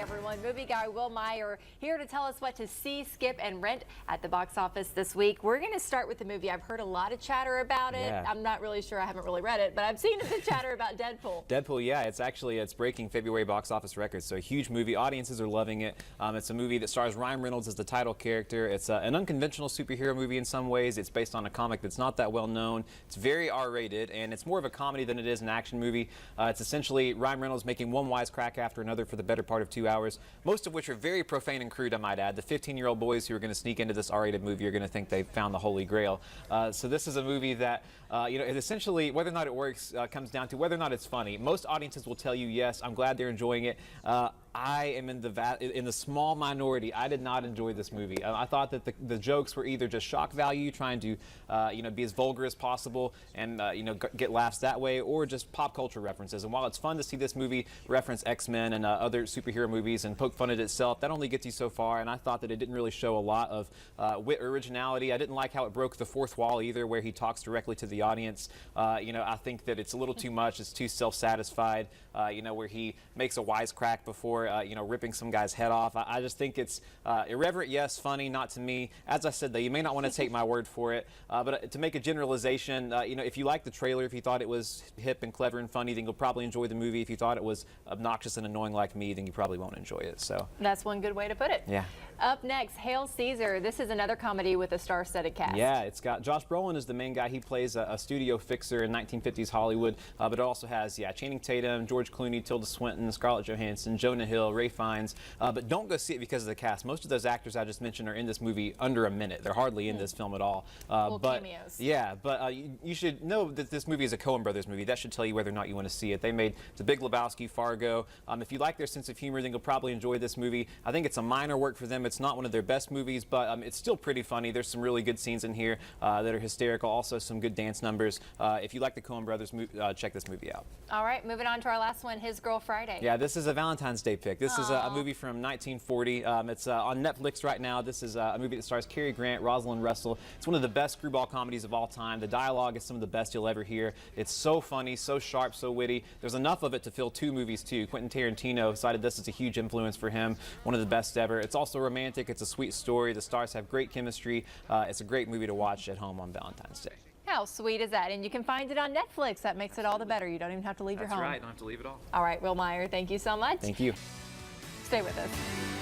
everyone. Movie guy Will Meyer here to tell us what to see, skip, and rent at the box office this week. We're going to start with the movie. I've heard a lot of chatter about it. Yeah. I'm not really sure. I haven't really read it, but I've seen the chatter about Deadpool. Deadpool, yeah, it's breaking February box office records. So a huge movie. Audiences are loving it. It's a movie that stars Ryan Reynolds as the title character. It's an unconventional superhero movie in some ways. It's based on a comic that's not that well known. It's very R-rated, and it's more of a comedy than it is an action movie. It's essentially Ryan Reynolds making one wisecrack after another for the better part of 2 hours, most of which are very profane and crude, I might add. The 15-year-old boys who are going to sneak into this R-rated movie are going to think they've found the Holy Grail. So this is a movie that, it essentially, whether or not it works comes down to whether or not it's funny. Most audiences will tell you, yes, I'm glad they're enjoying it. I am in the small minority. I did not enjoy this movie. I thought that the jokes were either just shock value, trying to be as vulgar as possible and get laughs that way, or just pop culture references. And while it's fun to see this movie reference X-Men and other superhero movies and poke fun at itself, that only gets you so far. And I thought that it didn't really show a lot of wit or originality. I didn't like how it broke the fourth wall either, where he talks directly to the audience. I think that it's a little too much. It's too self-satisfied. Where he makes a wisecrack before ripping some guy's head off. I just think it's irreverent, yes, funny, not to me. As I said, though, you may not want to take my word for it, but to make a generalization, if you liked the trailer, if you thought it was hip and clever and funny, then you'll probably enjoy the movie. If you thought it was obnoxious and annoying like me, then you probably won't enjoy it. So that's one good way to put it. Yeah. Up next, Hail Caesar. This is another comedy with a star-studded cast. Yeah, it's got Josh Brolin as the main guy. He plays a studio fixer in 1950s Hollywood, but it also has Channing Tatum, George Clooney, Tilda Swinton, Scarlett Johansson, Jonah Hill, Ray Fiennes. But don't go see it because of the cast. Most of those actors I just mentioned are in this movie under a minute. They're hardly in this film at all. Cameos. Yeah, but you should know that this movie is a Coen Brothers movie. That should tell you whether or not you want to see it. They made The Big Lebowski, Fargo. If you like their sense of humor, then you'll probably enjoy this movie. I think it's a minor work for them. It's not one of their best movies, but it's still pretty funny. There's some really good scenes in here that are hysterical. Also, some good dance numbers. If you like the Coen Brothers, check this movie out. All right, moving on to our last one, His Girl Friday. Yeah, this is a Valentine's Day pick. This is a movie from 1940. It's on Netflix right now. This is a movie that stars Cary Grant, Rosalind Russell. It's one of the best screwball comedies of all time. The dialogue is some of the best you'll ever hear. It's so funny, so sharp, so witty. There's enough of it to fill 2 movies, too. Quentin Tarantino cited this as a huge influence for him, one of the best ever. It's also romantic. It's a sweet story. The stars have great chemistry. It's a great movie to watch at home on Valentine's Day. How sweet is that? And you can find it on Netflix. That makes it all the better. You don't even have to leave your home. That's right. Don't have to leave at all. All right, Will Meyer, thank you so much. Thank you. Stay with us.